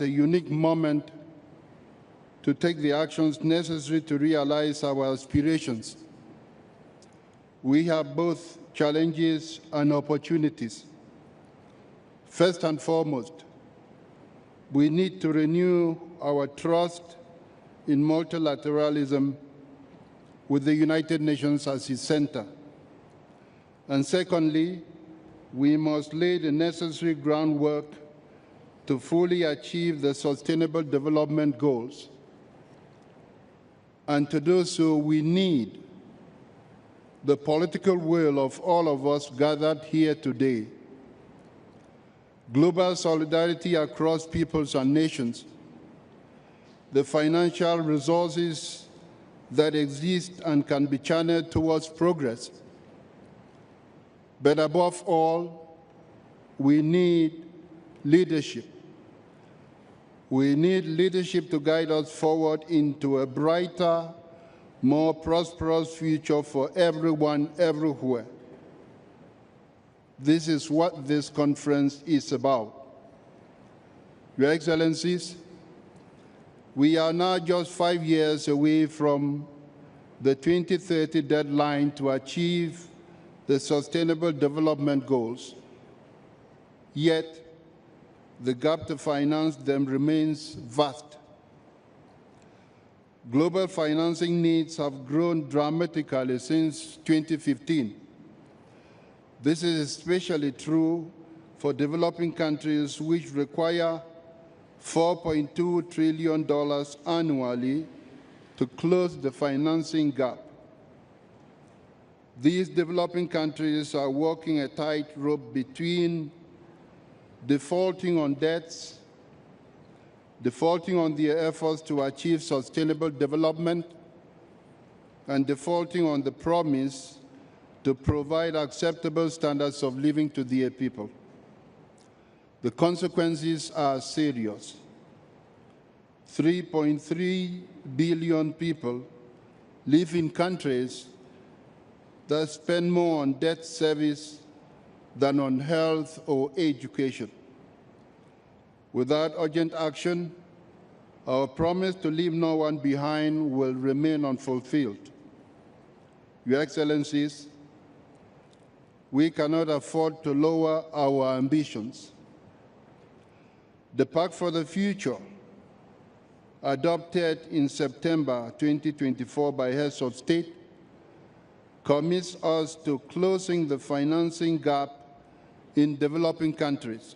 at a unique moment to take the actions necessary to realize our aspirations. We have both challenges and opportunities. First and foremost, we need to renew our trust in multilateralism with the United Nations as its center. And secondly, we must lay the necessary groundwork to fully achieve the Sustainable Development Goals. And to do so, we need the political will of all of us gathered here today. Global solidarity across peoples and nations, the financial resources that exist and can be channeled towards progress. But above all, we need leadership. We need leadership to guide us forward into a brighter, more prosperous future for everyone, everywhere. This is what this conference is about. Your Excellencies, we are now just 5 years away from the 2030 deadline to achieve the Sustainable Development Goals. Yet, the gap to finance them remains vast. Global financing needs have grown dramatically since 2015. This is especially true for developing countries which require $4.2 trillion annually to close the financing gap. These developing countries are walking a tightrope between defaulting on debts, defaulting on their efforts to achieve sustainable development, and defaulting on the promise to provide acceptable standards of living to their people. The consequences are serious. 3.3 billion people live in countries that spend more on debt service than on health or education. Without urgent action, our promise to leave no one behind will remain unfulfilled. Your Excellencies, we cannot afford to lower our ambitions. The Pact for the Future, adopted in September 2024 by heads of state, commits us to closing the financing gap in developing countries.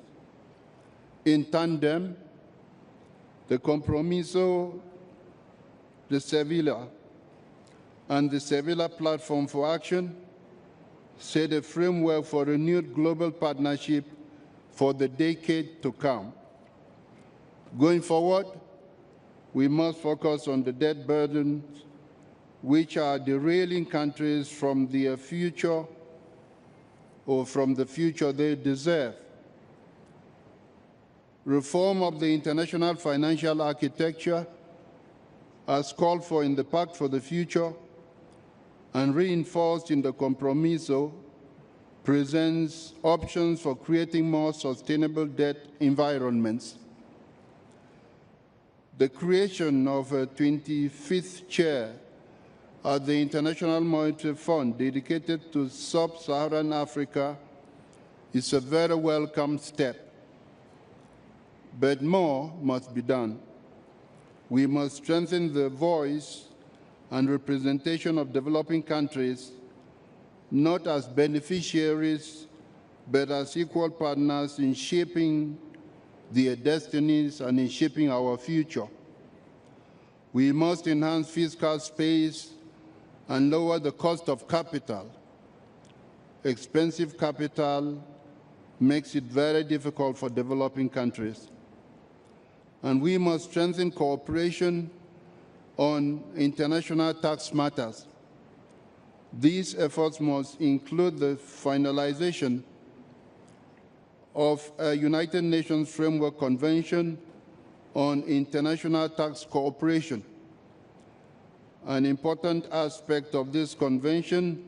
In tandem, the Compromiso de Sevilla and the Sevilla Platform for Action set a framework for renewed global partnership for the decade to come. Going forward, we must focus on the debt burdens which are derailing countries from their future or from the future they deserve. Reform of the international financial architecture, as called for in the Pact for the Future and reinforced in the Compromiso, presents options for creating more sustainable debt environments. The creation of a 25th chair at the International Monetary Fund dedicated to sub-Saharan Africa is a very welcome step. But more must be done. We must strengthen the voice and representation of developing countries, not as beneficiaries, but as equal partners in shaping their destinies and in shaping our future. We must enhance fiscal space and lower the cost of capital. Expensive capital makes it very difficult for developing countries. And we must strengthen cooperation on international tax matters. These efforts must include the finalization of a United Nations Framework Convention on International Tax Cooperation. An important aspect of this convention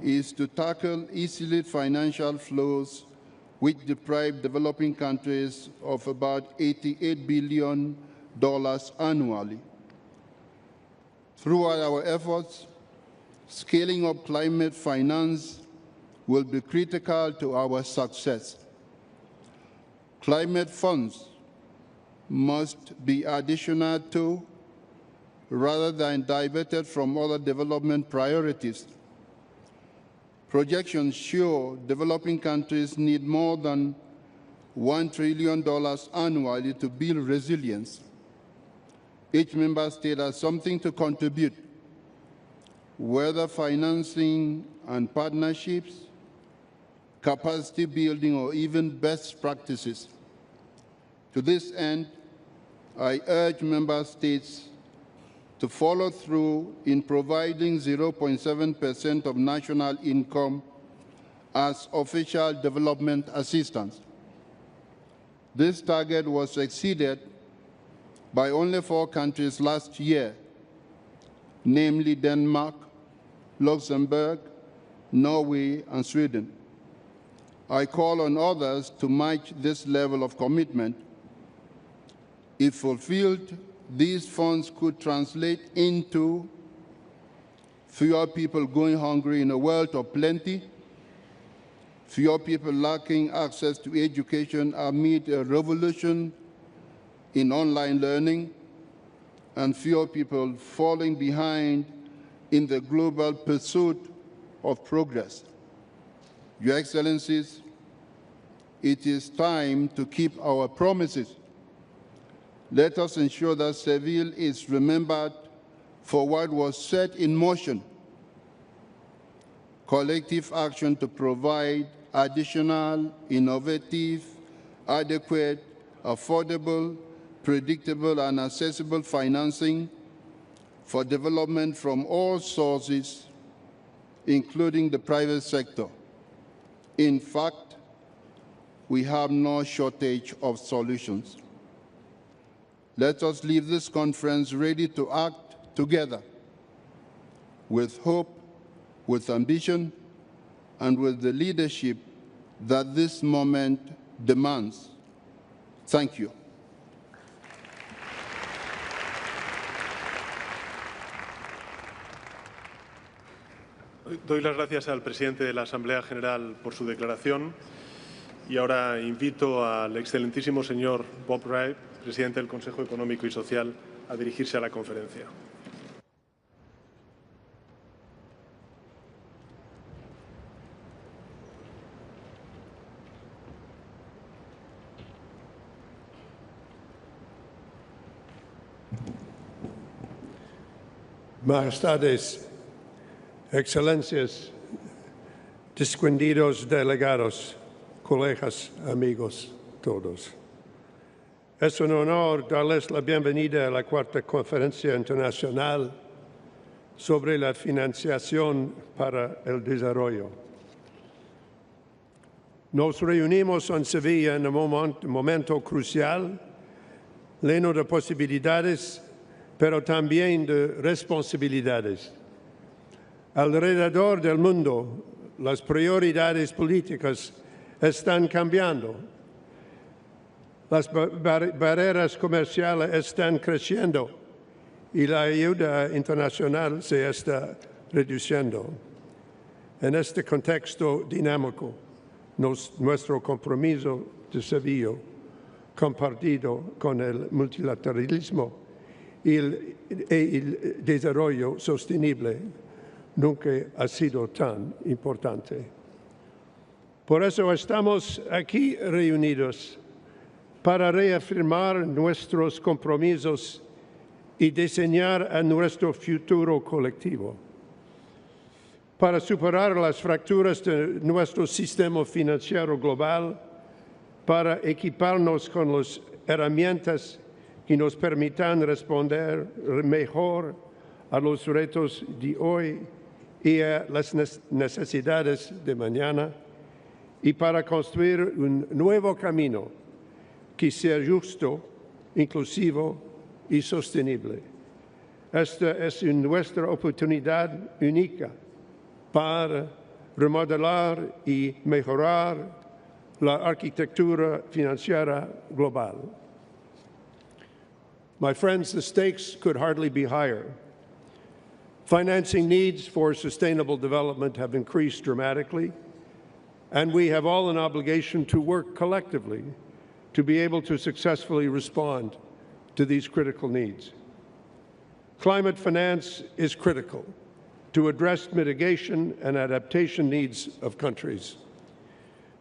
is to tackle illicit financial flows which deprive developing countries of about $88 billion annually. Throughout our efforts, scaling up climate finance will be critical to our success. Climate funds must be additional to, rather than diverted from other development priorities. Projections show developing countries need more than $1 trillion annually to build resilience. Each member state has something to contribute, whether financing and partnerships, capacity building, or even best practices. To this end, I urge member states to follow through in providing 0.7% of national income as official development assistance. This target was exceeded by only 4 countries last year, namely Denmark, Luxembourg, Norway, and Sweden. I call on others to match this level of commitment. If fulfilled, these funds could translate into fewer people going hungry in a world of plenty, fewer people lacking access to education amid a revolution in online learning, and fewer people falling behind in the global pursuit of progress. Your Excellencies, it is time to keep our promises. Let us ensure that Seville is remembered for what was set in motion: collective action to provide additional, innovative, adequate, affordable, predictable, and accessible financing for development from all sources, including the private sector. In fact, we have no shortage of solutions. Let us leave this conference ready to act together with hope, with ambition, and with the leadership that this moment demands. Thank you. Doy las gracias al presidente de la Asamblea General por su declaración y ahora invito al excelentísimo señor Bob Wright, presidente del Consejo Económico y Social, a dirigirse a la conferencia. Majestades, Excelencias, distinguidos delegados, colegas, amigos, todos. Es un honor darles la bienvenida a la cuarta Conferencia Internacional sobre la Financiación para el Desarrollo. Nos reunimos en Sevilla en un momento crucial, lleno de posibilidades, pero también de responsabilidades. Alrededor del mundo, las prioridades políticas están cambiando. Las barreras comerciales están creciendo y la ayuda internacional se está reduciendo. En este contexto dinámico, nuestro compromiso de Sevilla, compartido con el multilateralismo y el desarrollo sostenible, nunca ha sido tan importante. Por eso estamos aquí reunidos para reafirmar nuestros compromisos y diseñar a nuestro futuro colectivo, para superar las fracturas de nuestro sistema financiero global, para equiparnos con las herramientas que nos permitan responder mejor a los retos de hoy y a las necesidades de mañana, y para construir un nuevo camino que sea justo, inclusivo y sostenible. Esta es nuestra oportunidad única para remodelar y mejorar la arquitectura financiera global. My friends, the stakes could hardly be higher. Financing needs for sustainable development have increased dramatically, and we have all an obligation to work collectively to be able to successfully respond to these critical needs. Climate finance is critical to address mitigation and adaptation needs of countries.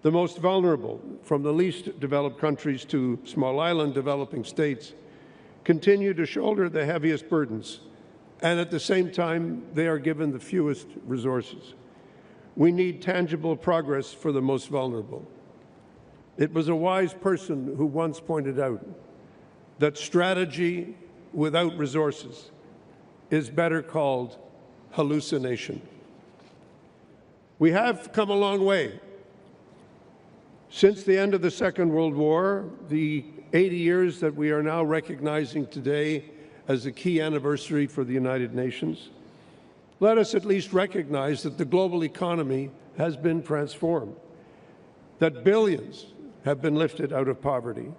The most vulnerable, from the least developed countries to small island developing states, continue to shoulder the heaviest burdens, and at the same time, they are given the fewest resources. We need tangible progress for the most vulnerable. It was a wise person who once pointed out that strategy without resources is better called hallucination. We have come a long way. Since the end of the Second World War, the 80 years that we are now recognizing today as a key anniversary for the United Nations, let us at least recognize that the global economy has been transformed, that billions have been lifted out of poverty,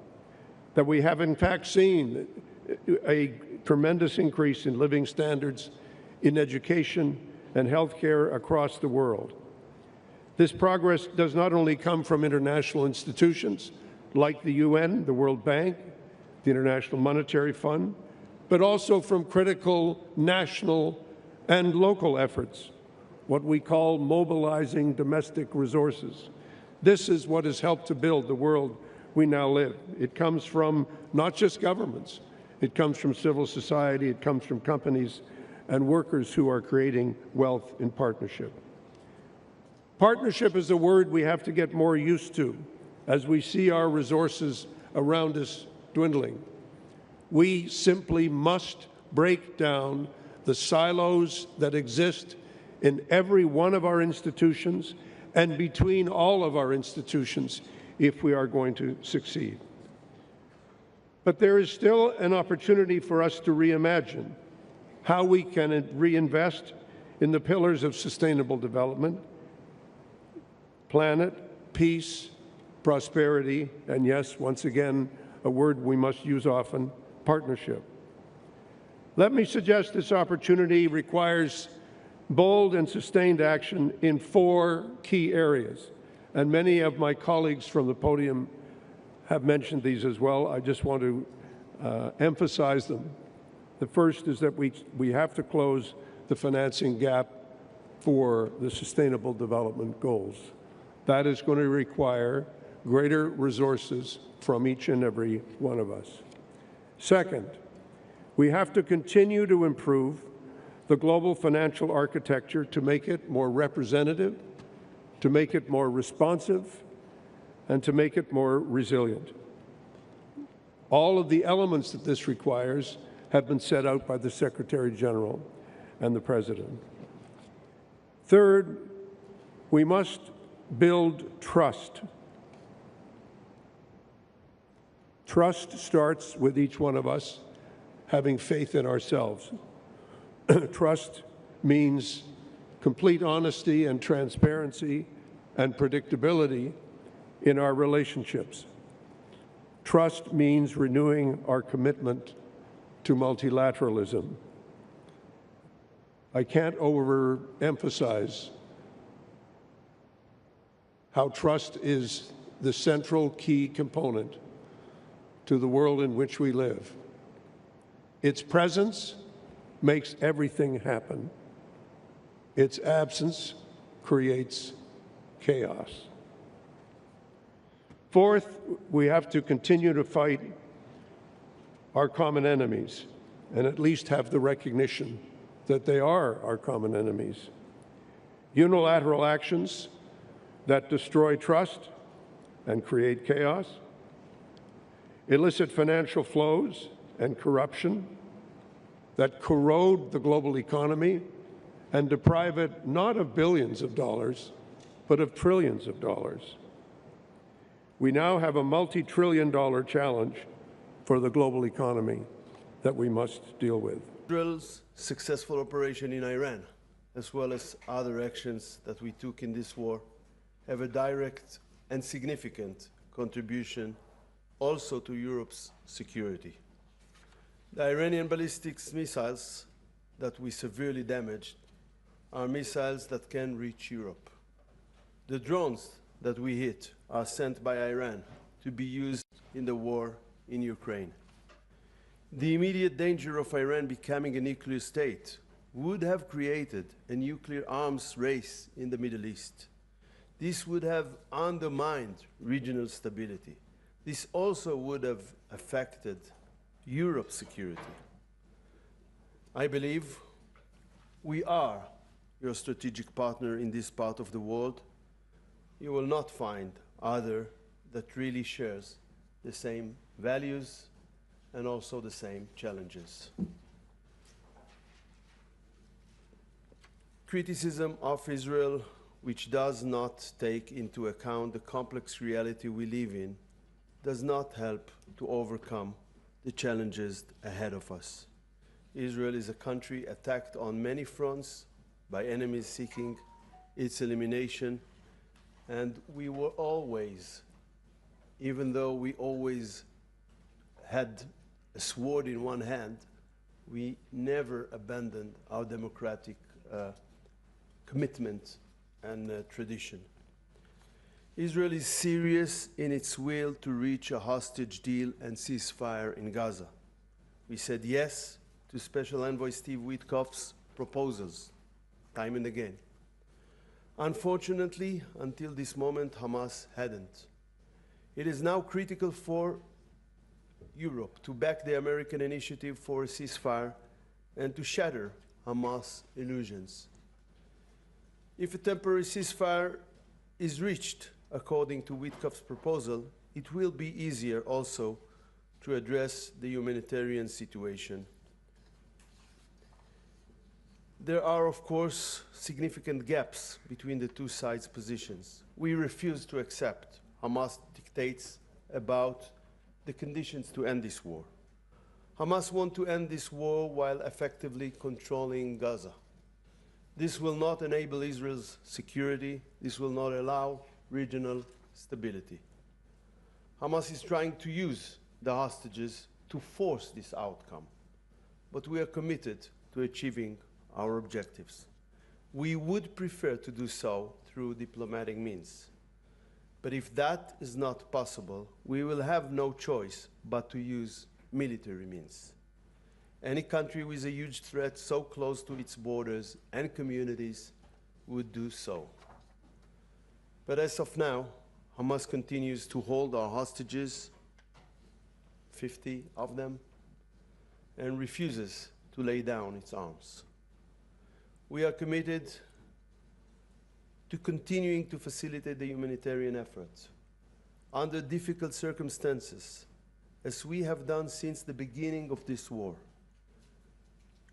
that we have in fact seen a tremendous increase in living standards, in education and healthcare across the world. This progress does not only come from international institutions like the UN, the World Bank, the International Monetary Fund, but also from critical national and local efforts, what we call mobilizing domestic resources. This is what has helped to build the world we now live. It comes from not just governments, it comes from civil society, it comes from companies and workers who are creating wealth in partnership. Partnership is a word we have to get more used to as we see our resources around us dwindling. We simply must break down the silos that exist in every one of our institutions and between all of our institutions if we are going to succeed. But there is still an opportunity for us to reimagine how we can reinvest in the pillars of sustainable development: planet, peace, prosperity, and yes, once again, a word we must use often, partnership. Let me suggest this opportunity requires bold and sustained action in 4 key areas, and many of my colleagues from the podium have mentioned these as well. I just want to emphasize them. The first is that we have to close the financing gap for the Sustainable Development Goals. That is going to require greater resources from each and every one of us. Second, we have to continue to improve the global financial architecture to make it more representative, to make it more responsive, and to make it more resilient. All of the elements that this requires have been set out by the Secretary General and the President. Third, we must build trust. Trust starts with each one of us having faith in ourselves. Trust means complete honesty and transparency and predictability in our relationships. Trust means renewing our commitment to multilateralism. I can't overemphasize how trust is the central key component to the world in which we live. Its presence makes everything happen. Its absence creates chaos. Fourth, we have to continue to fight our common enemies and at least have the recognition that they are our common enemies. Unilateral actions that destroy trust and create chaos, illicit financial flows and corruption that corrode the global economy and deprive it not of billions of dollars, but of trillions of dollars. We now have a multi-trillion-dollar challenge for the global economy that we must deal with. Israel's successful operation in Iran, as well as other actions that we took in this war, have a direct and significant contribution also to Europe's security. The Iranian ballistic missiles that we severely damaged are missiles that can reach Europe. The drones that we hit are sent by Iran to be used in the war in Ukraine. The immediate danger of Iran becoming a nuclear state would have created a nuclear arms race in the Middle East. This would have undermined regional stability. This also would have affected Europe's security. I believe we are your strategic partner in this part of the world. You will not find other that really shares the same values and also the same challenges. Criticism of Israel, which does not take into account the complex reality we live in, does not help to overcome the challenges ahead of us. Israel is a country attacked on many fronts by enemies seeking its elimination, and we were always, even though we always had a sword in one hand, we never abandoned our democratic commitment and tradition. Israel is serious in its will to reach a hostage deal and ceasefire in Gaza. We said yes to Special Envoy Steve Witkoff's proposals, time and again. Unfortunately, until this moment, Hamas hadn't. It is now critical for Europe to back the American initiative for a ceasefire and to shatter Hamas illusions. If a temporary ceasefire is reached, according to Witkoff's proposal, it will be easier also to address the humanitarian situation. There are, of course, significant gaps between the two sides' positions. We refuse to accept Hamas dictates about the conditions to end this war. Hamas wants to end this war while effectively controlling Gaza. This will not enable Israel's security. This will not allow regional stability. Hamas is trying to use the hostages to force this outcome, but we are committed to achieving our objectives. We would prefer to do so through diplomatic means. But if that is not possible, we will have no choice but to use military means. Any country with a huge threat so close to its borders and communities would do so. But as of now, Hamas continues to hold our hostages, 50 of them, and refuses to lay down its arms. We are committed to continuing to facilitate the humanitarian effort under difficult circumstances, as we have done since the beginning of this war.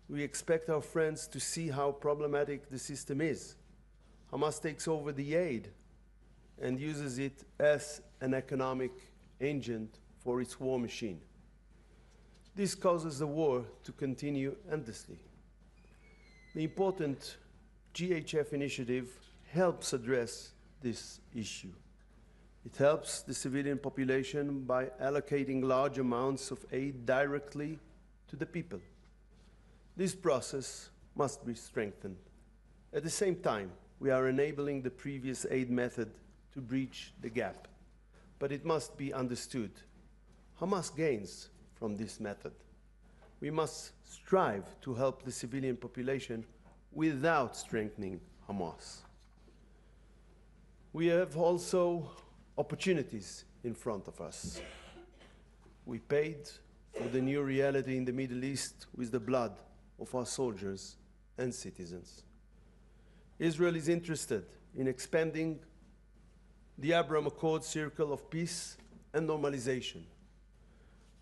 We expect our friends to see how problematic the system is. Hamas takes over the aid and uses it as an economic agent for its war machine. This causes the war to continue endlessly. The important GHF initiative helps address this issue. It helps the civilian population by allocating large amounts of aid directly to the people. This process must be strengthened. At the same time, we are enabling the previous aid method to breach the gap. But it must be understood, Hamas gains from this method. We must strive to help the civilian population without strengthening Hamas. We have also opportunities in front of us. We paid for the new reality in the Middle East with the blood of our soldiers and citizens. Israel is interested in expanding the Abraham Accord circle of peace and normalization.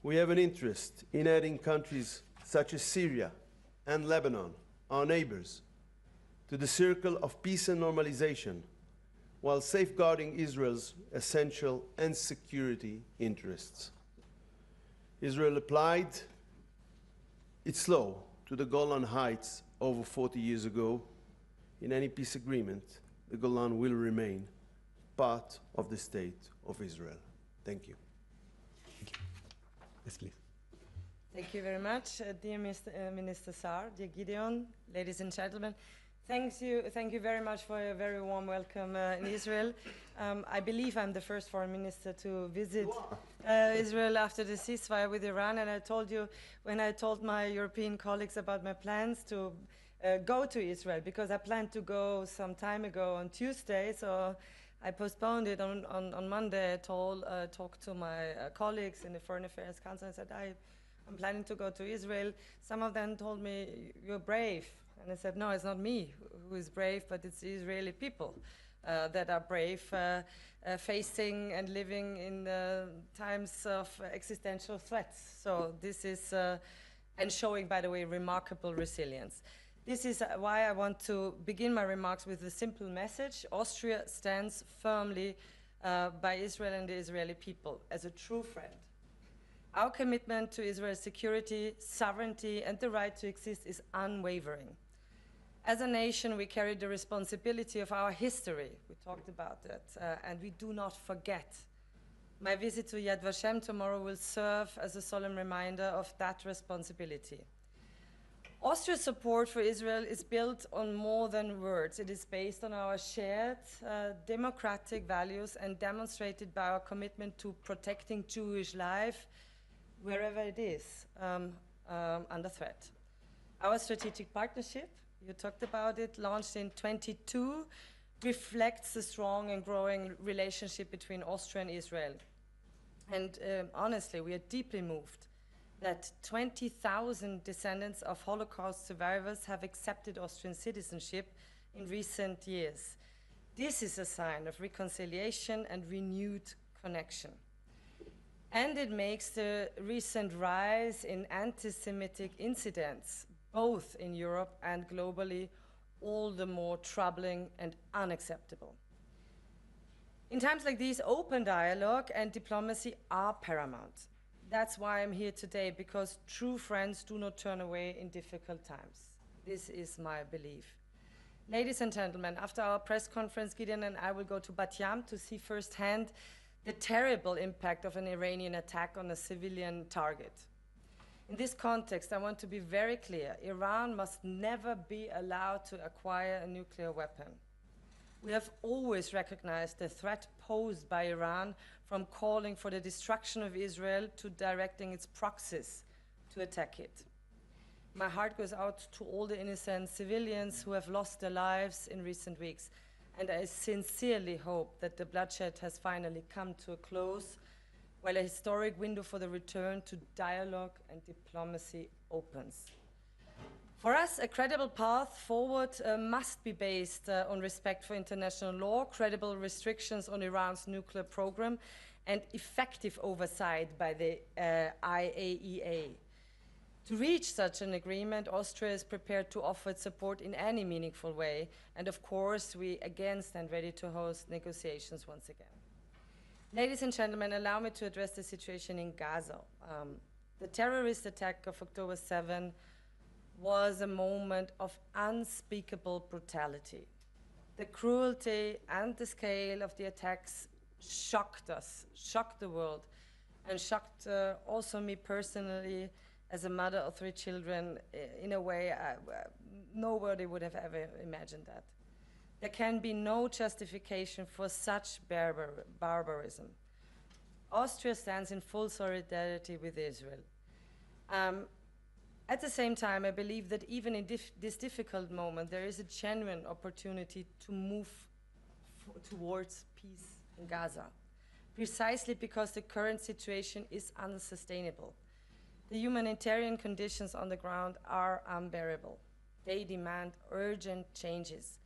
We have an interest in adding countries such as Syria and Lebanon, our neighbors, to the circle of peace and normalization, while safeguarding Israel's essential and security interests. Israel applied its law to the Golan Heights over 40 years ago. In any peace agreement, the Golan will remain part of the state of Israel. Thank you. Yes, please. Thank you very much, dear Minister Saar, dear Gideon, ladies and gentlemen. Thank you very much for a very warm welcome in Israel. I believe I'm the first foreign minister to visit Israel after the ceasefire with Iran, and I told you when I told my European colleagues about my plans to go to Israel, because I planned to go some time ago on Tuesday, so I postponed it on Monday. I talked to my colleagues in the Foreign Affairs Council and said, I'm planning to go to Israel. Some of them told me, you're brave. And I said, no, it's not me who is brave, but it's the Israeli people that are brave, facing and living in times of existential threats. So this is, and showing, by the way, remarkable resilience. This is why I want to begin my remarks with a simple message. Austria stands firmly by Israel and the Israeli people as a true friend. Our commitment to Israel's security, sovereignty, and the right to exist is unwavering. As a nation, we carry the responsibility of our history. We talked about that, and we do not forget. My visit to Yad Vashem tomorrow will serve as a solemn reminder of that responsibility. Austria's support for Israel is built on more than words. It is based on our shared democratic values and demonstrated by our commitment to protecting Jewish life wherever it is under threat. Our strategic partnership, you talked about it, launched in 2022, reflects the strong and growing relationship between Austria and Israel. And honestly, we are deeply moved that 20,000 descendants of Holocaust survivors have accepted Austrian citizenship in recent years. This is a sign of reconciliation and renewed connection. And it makes the recent rise in anti-Semitic incidents, both in Europe and globally, all the more troubling and unacceptable. In times like these, open dialogue and diplomacy are paramount. That's why I'm here today, because true friends do not turn away in difficult times. This is my belief. Ladies and gentlemen, after our press conference, Gideon and I will go to Bat Yam to see firsthand the terrible impact of an Iranian attack on a civilian target. In this context, I want to be very clear. Iran must never be allowed to acquire a nuclear weapon. We have always recognized the threat posed by Iran, from calling for the destruction of Israel to directing its proxies to attack it. My heart goes out to all the innocent civilians who have lost their lives in recent weeks, and I sincerely hope that the bloodshed has finally come to a close, while a historic window for the return to dialogue and diplomacy opens. For us, a credible path forward must be based on respect for international law, credible restrictions on Iran's nuclear program, and effective oversight by the IAEA. To reach such an agreement, Austria is prepared to offer its support in any meaningful way, and of course, we again stand ready to host negotiations once again. Ladies and gentlemen, allow me to address the situation in Gaza. The terrorist attack of October 7 was a moment of unspeakable brutality. The cruelty and the scale of the attacks shocked us, shocked the world, and shocked also me personally as a mother of 3 children in a way nobody would have ever imagined that. There can be no justification for such barbarism. Austria stands in full solidarity with Israel. At the same time, I believe that even in this difficult moment, there is a genuine opportunity to move towards peace in Gaza, precisely because the current situation is unsustainable. The humanitarian conditions on the ground are unbearable. They demand urgent changes.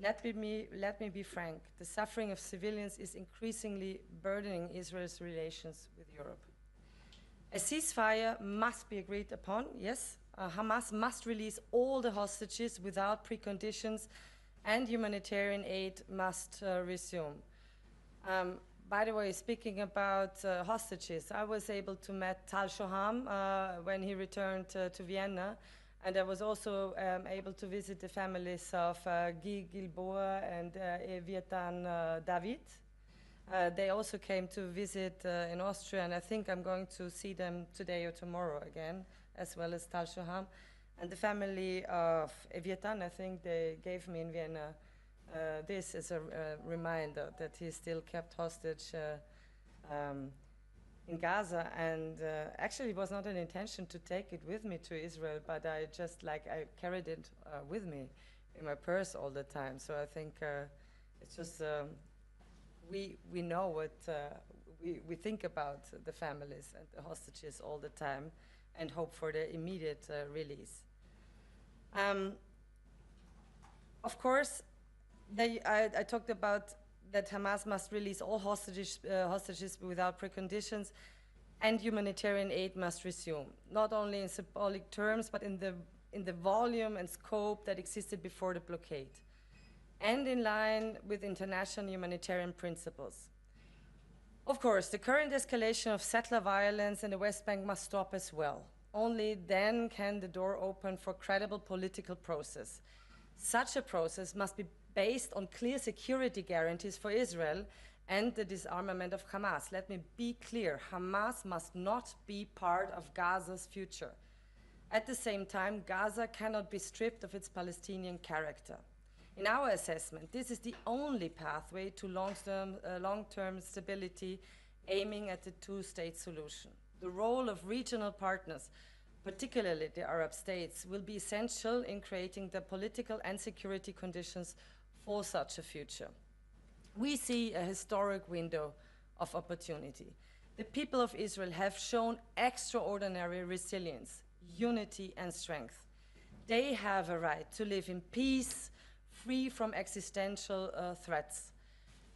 Let me be frank, the suffering of civilians is increasingly burdening Israel's relations with Europe. A ceasefire must be agreed upon, yes. Hamas must release all the hostages without preconditions, and humanitarian aid must resume. By the way, speaking about hostages, I was able to meet Tal Shoham when he returned to Vienna, and I was also able to visit the families of Guy Gilboa and Eviatan David, They also came to visit in Austria, and I think I'm going to see them today or tomorrow again, as well as Tal Shuham. And the family of Evietan, I think they gave me in Vienna this as a reminder that he still kept hostage in Gaza, and actually it was not an intention to take it with me to Israel, but I just I carried it with me in my purse all the time. So I think it's just we know what we think about the families and the hostages all the time, and hope for their immediate release. Of course, I talked about that Hamas must release all hostages without preconditions, and humanitarian aid must resume, not only in symbolic terms, but in the volume and scope that existed before the blockade, and in line with international humanitarian principles. Of course, the current escalation of settler violence in the West Bank must stop as well. Only then can the door open for credible political process. Such a process must be based on clear security guarantees for Israel and the disarmament of Hamas. Let me be clear, Hamas must not be part of Gaza's future. At the same time, Gaza cannot be stripped of its Palestinian character. In our assessment, this is the only pathway to long-term stability, aiming at the two-state solution. The role of regional partners, particularly the Arab states, will be essential in creating the political and security conditions for such a future. We see a historic window of opportunity. The people of Israel have shown extraordinary resilience, unity, and strength. They have a right to live in peace, free from existential threats.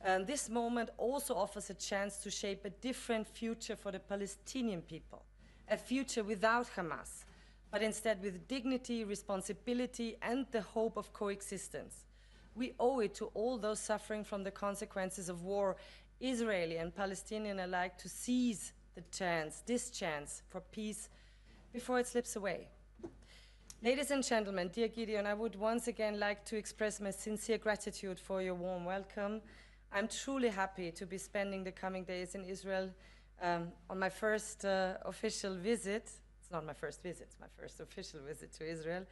And this moment also offers a chance to shape a different future for the Palestinian people, a future without Hamas, but instead with dignity, responsibility, and the hope of coexistence. We owe it to all those suffering from the consequences of war, Israeli and Palestinian alike, to seize this chance for peace before it slips away. Ladies and gentlemen, dear Gideon, I would once again like to express my sincere gratitude for your warm welcome. I'm truly happy to be spending the coming days in Israel on my first official visit. It's not my first visit, it's my first official visit to Israel.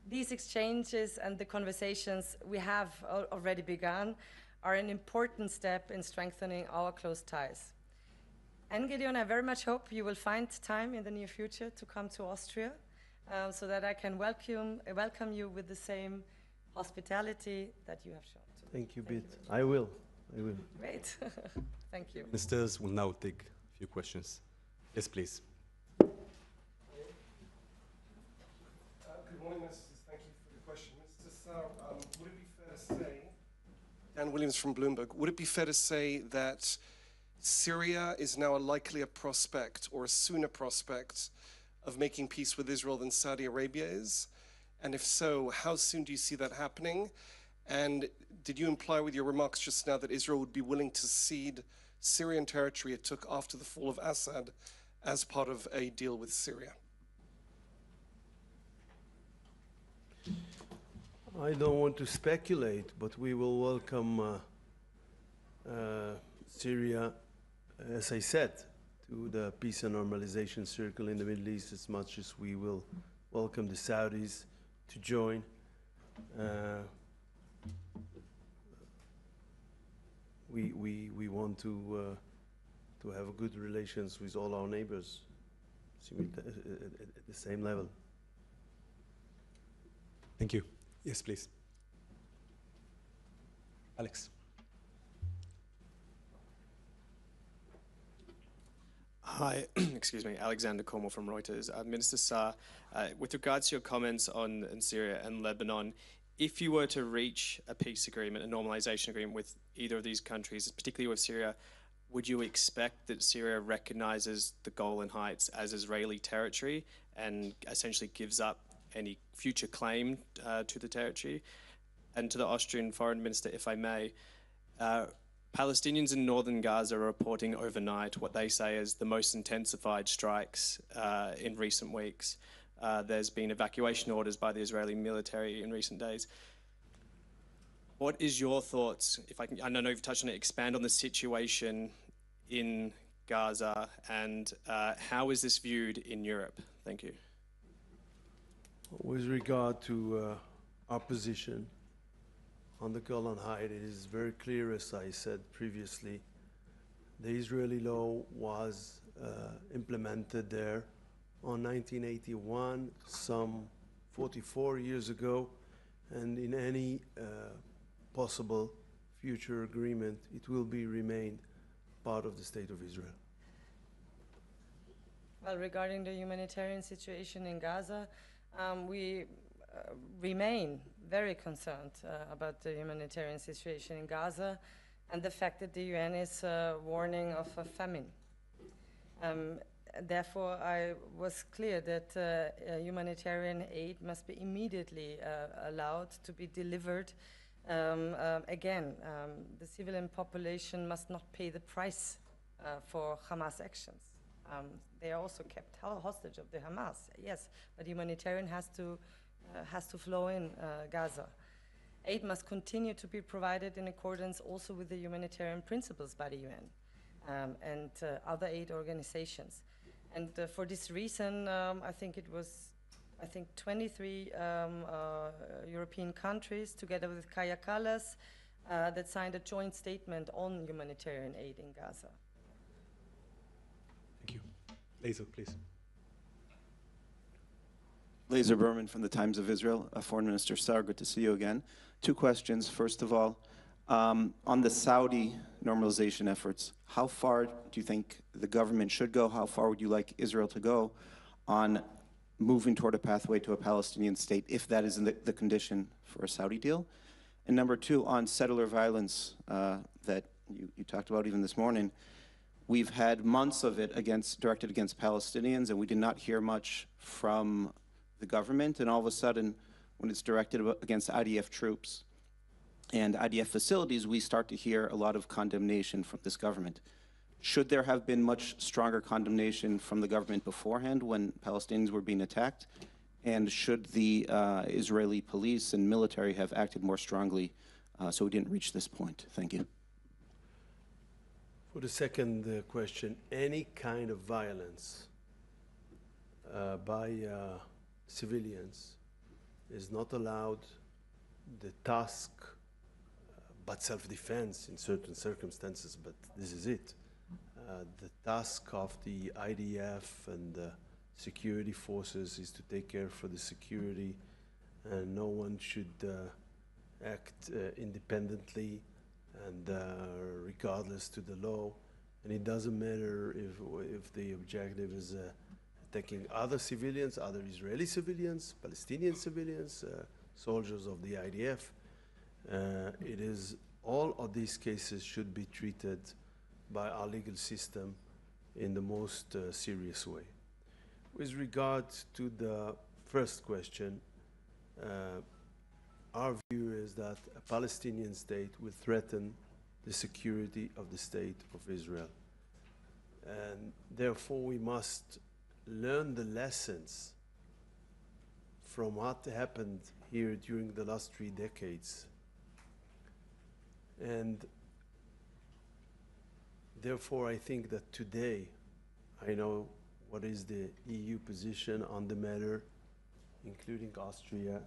These exchanges and the conversations we have already begun are an important step in strengthening our close ties. And Gideon, I very much hope you will find time in the near future to come to Austria so that I can welcome you with the same hospitality that you have shown. Thank you, Bit. I will. Great. Thank you. Ministers will now take a few questions. Yes, please. Good morning, Ministers. Thank you for the question. Mr. Saar, would it be fair to say, Dan Williams from Bloomberg, would it be fair to say that Syria is now a likelier prospect or a sooner prospect of making peace with Israel than Saudi Arabia is? And if so, how soon do you see that happening? And did you imply with your remarks just now that Israel would be willing to cede Syrian territory it took after the fall of Assad as part of a deal with Syria? I don't want to speculate, but we will welcome Syria, as I said, to the peace and normalization circle in the Middle East as much as we will welcome the Saudis to join. We want to have good relations with all our neighbors at the same level. Thank you. Yes, please. Alex. Hi, excuse me, Alexander Cornwall from Reuters. Minister Saar, with regards to your comments on Syria and Lebanon, if you were to reach a peace agreement, a normalization agreement with either of these countries, particularly with Syria, would you expect that Syria recognizes the Golan Heights as Israeli territory and essentially gives up any future claim to the territory? And to the Austrian Foreign Minister, if I may, Palestinians in northern Gaza are reporting overnight what they say is the most intensified strikes in recent weeks. There's been evacuation orders by the Israeli military in recent days. What is your thoughts, if I know you've touched on it, expand on the situation in Gaza and how is this viewed in Europe? Thank you. With regard to our position on the Golan Heights, it is very clear, as I said previously, the Israeli law was implemented there on 1981, some 44 years ago, and in any possible future agreement, it will be remained part of the State of Israel. Well, regarding the humanitarian situation in Gaza, we remain very concerned about the humanitarian situation in Gaza and the fact that the UN is warning of a famine. Therefore, I was clear that humanitarian aid must be immediately allowed to be delivered. Again, the civilian population must not pay the price for Hamas actions. They are also kept hostage of the Hamas, yes, but humanitarian has to flow in Gaza. Aid must continue to be provided in accordance also with the humanitarian principles by the UN and other aid organizations. And for this reason, I think it was 23 European countries, together with Kaja Kallas, that signed a joint statement on humanitarian aid in Gaza. Thank you. Laser, please. Laser Berman from the Times of Israel. Foreign Minister Saar, good to see you again. Two questions. First of all, on the Saudi normalization efforts, how far do you think the government should go? How far would you like Israel to go on moving toward a pathway to a Palestinian state, if that is the condition for a Saudi deal? And number two, on settler violence that you talked about even this morning, we've had months of it directed against Palestinians, and we did not hear much from the government. And all of a sudden, when it's directed against IDF troops and IDF facilities, we start to hear a lot of condemnation from this government. Should there have been much stronger condemnation from the government beforehand when Palestinians were being attacked? And should the Israeli police and military have acted more strongly so we didn't reach this point? Thank you. For the second question, any kind of violence by civilians is not allowed. The task, but self-defense in certain circumstances, but this is it. The task of the IDF and the security forces is to take care for the security, and no one should act independently and regardless to the law. And it doesn't matter if the objective is attacking other civilians, other Israeli civilians, Palestinian civilians, soldiers of the IDF. It is all of these cases should be treated by our legal system in the most serious way. With regard to the first question, our view is that a Palestinian state will threaten the security of the state of Israel. And therefore we must learn the lessons from what happened here during the last 3 decades. And therefore I think that today, I know what is the EU position on the matter, including Austria,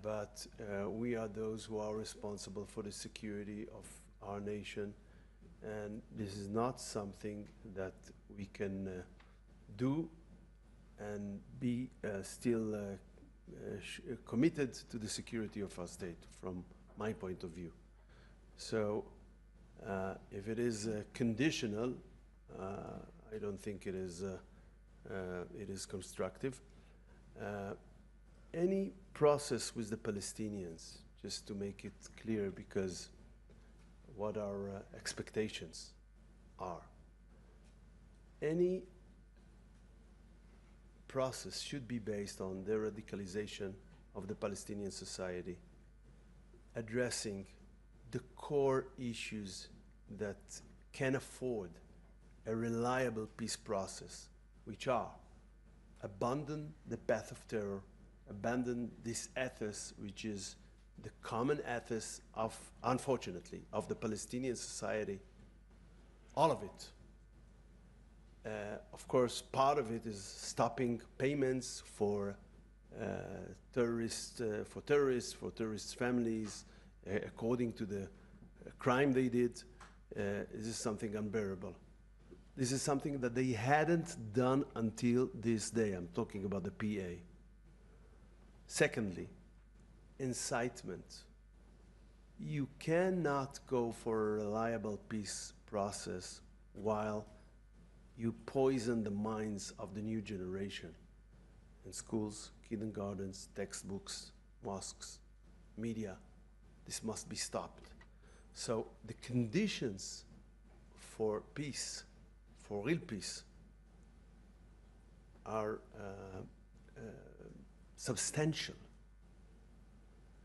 but we are those who are responsible for the security of our nation, and this is not something that we can do and be still committed to the security of our state, from my point of view. So if it is conditional, I don't think it is constructive. Any process with the Palestinians, just to make it clear, because what our expectations are, any process should be based on the radicalization of the Palestinian society, addressing the core issues that can afford a reliable peace process, which are abandon the path of terror, abandon this ethos which is the common ethos of, unfortunately, of the Palestinian society, all of it. Of course, part of it is stopping payments for terrorist families, according to the crime they did. This is something unbearable. This is something that they hadn't done until this day. I'm talking about the PA. Secondly, incitement. You cannot go for a reliable peace process while you poison the minds of the new generation in schools, kindergartens, textbooks, mosques, media. This must be stopped. So the conditions for peace, for real peace, are substantial.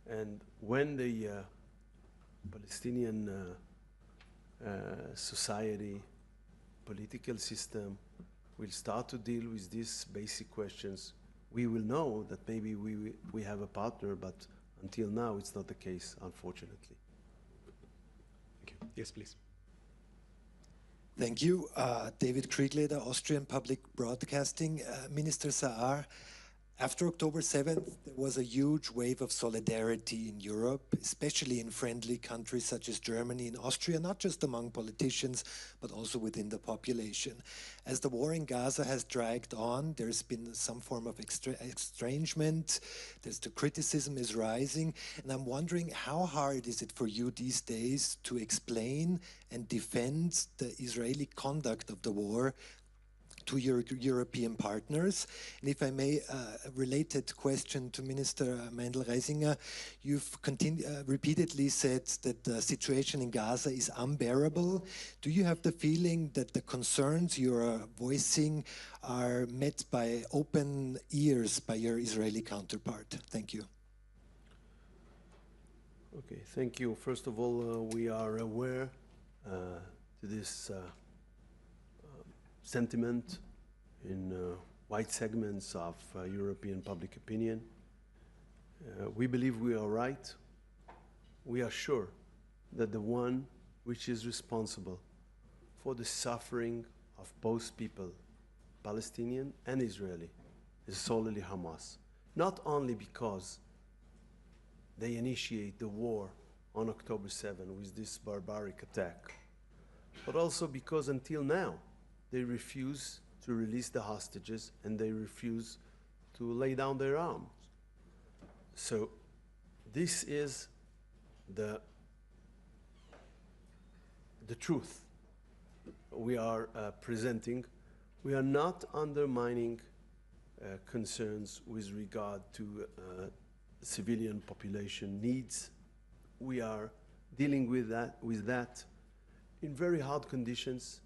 And when the Palestinian society, political system will start to deal with these basic questions, we will know that maybe we have a partner, but until now it's not the case, unfortunately. Thank you. Yes, please. Thank you. David Kriegleder, Austrian Public Broadcasting. Minister Saar, after October 7th, there was a huge wave of solidarity in Europe, especially in friendly countries such as Germany and Austria, not just among politicians, but also within the population. As the war in Gaza has dragged on, there's been some form of estrangement. The criticism is rising. And I'm wondering, how hard is it for you these days to explain and defend the Israeli conduct of the war to your European partners? And if I may, a related question to Minister Mendel-Reisinger, you've repeatedly said that the situation in Gaza is unbearable. Do you have the feeling that the concerns you're voicing are met by open ears by your Israeli counterpart? Thank you. Okay, thank you. First of all, we are aware to this sentiment in wide segments of European public opinion. We believe we are right. We are sure that the one which is responsible for the suffering of both people, Palestinian and Israeli, is solely Hamas. Not only because they initiate the war on October 7 with this barbaric attack, but also because until now, they refuse to release the hostages and they refuse to lay down their arms. So this is the truth we are presenting. We are not undermining concerns with regard to civilian population needs. We are dealing with that in very hard conditions.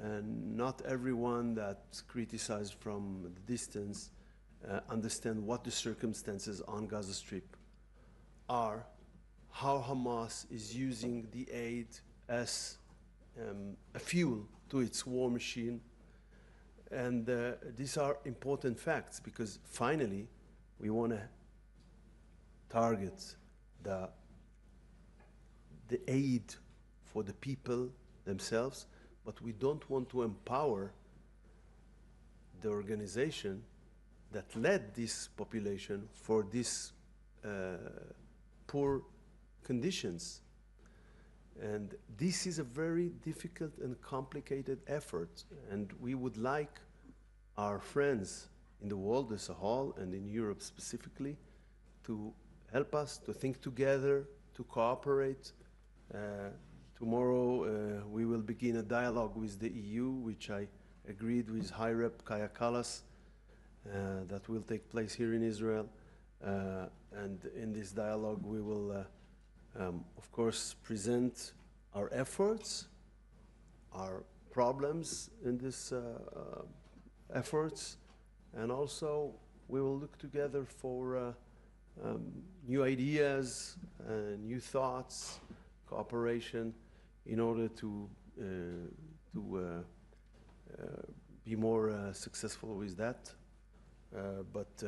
And not everyone that's criticized from the distance understand what the circumstances on Gaza Strip are, how Hamas is using the aid as a fuel to its war machine. And these are important facts because finally we want to target the aid for the people themselves, but we don't want to empower the organization that led this population for these poor conditions. And this is a very difficult and complicated effort, and we would like our friends in the world as a whole and in Europe specifically to help us to think together, to cooperate. Tomorrow we will begin a dialogue with the EU, which I agreed with High Rep Kaya Kallas, that will take place here in Israel. And in this dialogue we will, of course, present our efforts, our problems in this efforts, and also we will look together for new ideas, new thoughts, cooperation, in order to be more successful with that. But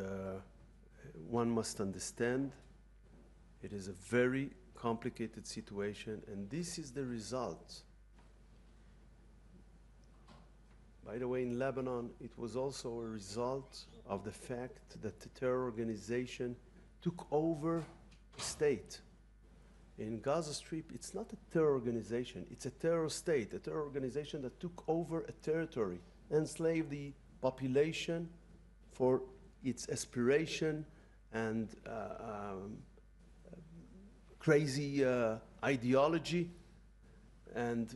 one must understand It is a very complicated situation, and this is the result. By the way, in Lebanon, it was also a result of the fact that the terror organization took over the state. In Gaza Strip, it's not a terror organization, it's a terror state, a terror organization that took over a territory, enslaved the population for its aspiration and crazy ideology, and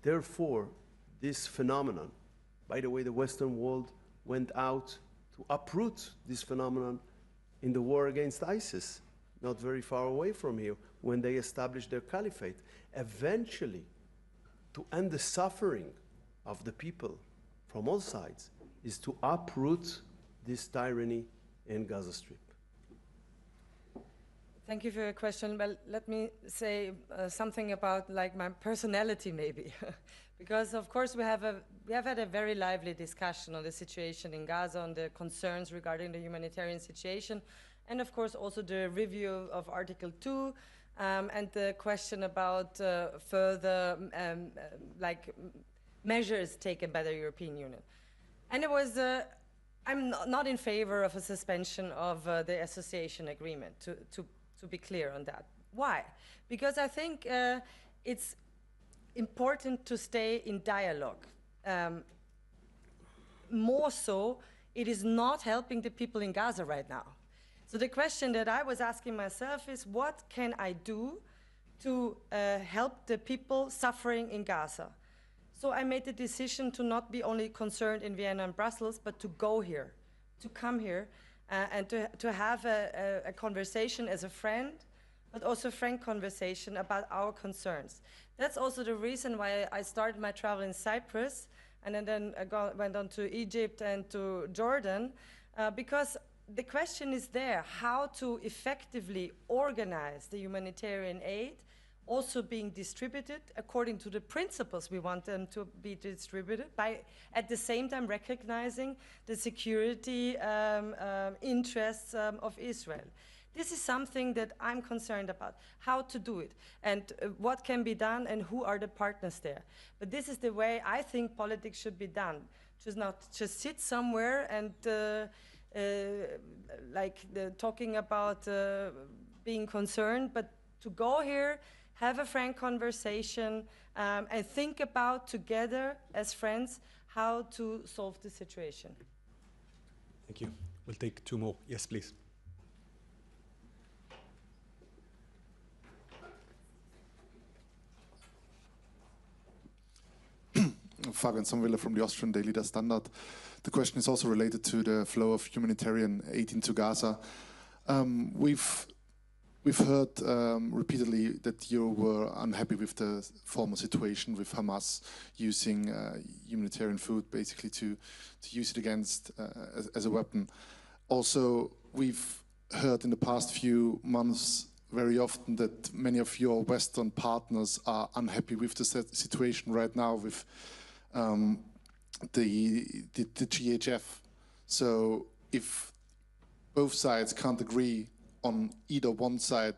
therefore this phenomenon, by the way, the Western world went out to uproot this phenomenon in the war against ISIS, not very far away from here, when they established their caliphate. Eventually, to end the suffering of the people from all sides, is to uproot this tyranny in Gaza Strip. Thank you for your question. Well, let me say something about like my personality maybe. Because of course we have had a very lively discussion on the situation in Gaza, on the concerns regarding the humanitarian situation, and of course also the review of Article 2 and the question about further measures taken by the European Union. And it was, I'm not in favor of a suspension of the association agreement, to be clear on that. Why? Because I think it's important to stay in dialogue. More so, it is not helping the people in Gaza right now. So the question that I was asking myself is, what can I do to help the people suffering in Gaza? So I made the decision to not be only concerned in Vienna and Brussels, but to go here, to come here, and to have a conversation as a friend, but also a frank conversation about our concerns. That's also the reason why I started my travel in Cyprus, and then went on to Egypt and to Jordan, because the question is there, how to effectively organize the humanitarian aid, also being distributed according to the principles we want them to be distributed, by at the same time recognizing the security interests of Israel. This is something that I'm concerned about, how to do it, and what can be done, and who are the partners there. But this is the way I think politics should be done. Just not just sit somewhere and talking about being concerned, but to go here, have a frank conversation, and think about together as friends how to solve the situation. Thank you. We'll take two more. Yes, please. Fabian Sommerwiller from the Austrian Daily Der Standard. The question is also related to the flow of humanitarian aid into Gaza. We've heard repeatedly that you were unhappy with the former situation with Hamas using humanitarian food basically to use it against as a weapon. Also, we've heard in the past few months very often that many of your Western partners are unhappy with the situation right now with the GHF. So if both sides can't agree on either one side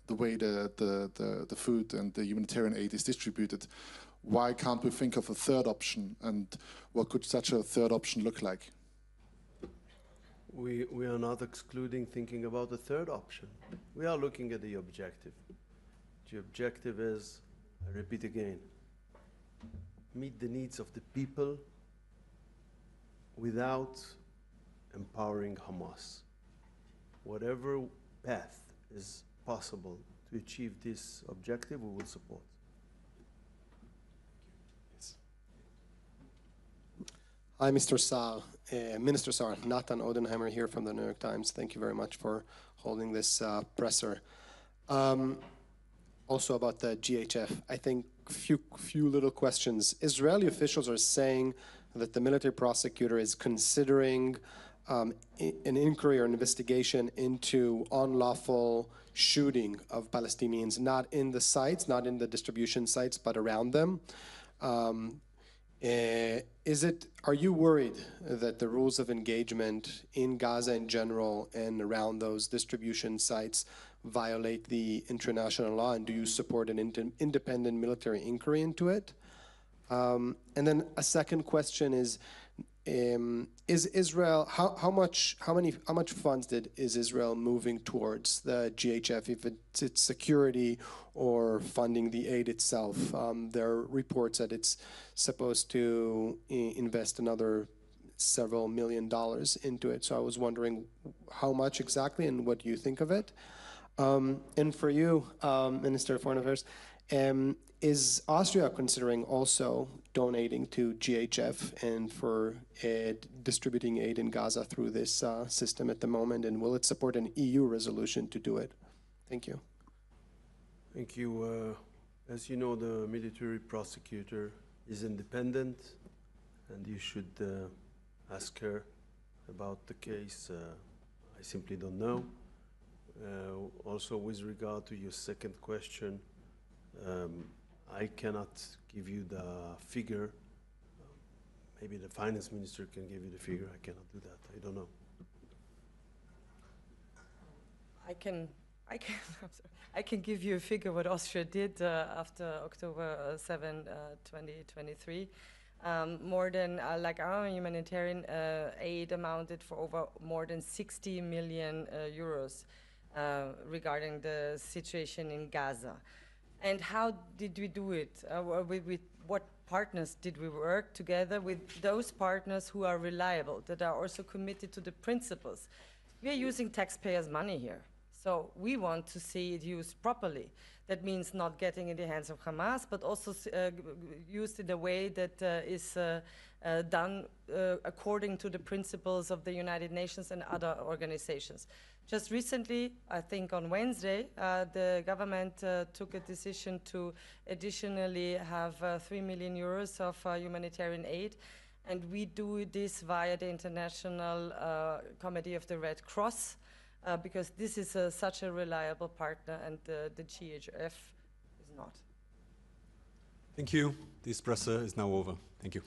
the way the food and the humanitarian aid is distributed, why can't we think of a third option, and what could such a third option look like? We are not excluding thinking about the third option. We are looking at the objective. The objective is, I repeat again, meet the needs of the people without empowering Hamas. Whatever path is possible to achieve this objective, we will support. Yes. Hi, Mr. Saar. Minister Saar, Nathan Odenheimer here from the New York Times. Thank you very much for holding this presser. Also about the GHF, I think few little questions. Israeli officials are saying that the military prosecutor is considering an inquiry or an investigation into unlawful shooting of Palestinians, not in the sites, not in the distribution sites, but around them. Are you worried that the rules of engagement in Gaza in general and around those distribution sites violate the international law, and do you support an independent military inquiry into it? And then a second question is Israel, how much funds is Israel moving towards the GHF, if it's security or funding the aid itself? There are reports that it's supposed to invest another several $1 million into it. So I was wondering how much exactly and what you think of it. And for you, Minister of Foreign Affairs, is Austria considering also donating to GHF and for distributing aid in Gaza through this system at the moment? And will it support an EU resolution to do it? Thank you. Thank you. As you know, the military prosecutor is independent, and you should ask her about the case. I simply don't know. Also, with regard to your second question, I cannot give you the figure. Maybe the finance minister can give you the figure. I cannot do that. I don't know. I can give you a figure what Austria did after October 7, 2023. More than, like our humanitarian aid amounted for over more than 60 million euros regarding the situation in Gaza. And how did we do it? With what partners did we work together with those partners who are reliable, that are also committed to the principles? We are using taxpayers' money here. So we want to see it used properly. That means not getting in the hands of Hamas, but also used in a way that is done according to the principles of the United Nations and other organizations. Just recently, I think on Wednesday, the government took a decision to additionally have 3 million euros of humanitarian aid. And we do this via the International Committee of the Red Cross, because this is such a reliable partner, and the GHF is not. Thank you. This presser is now over. Thank you.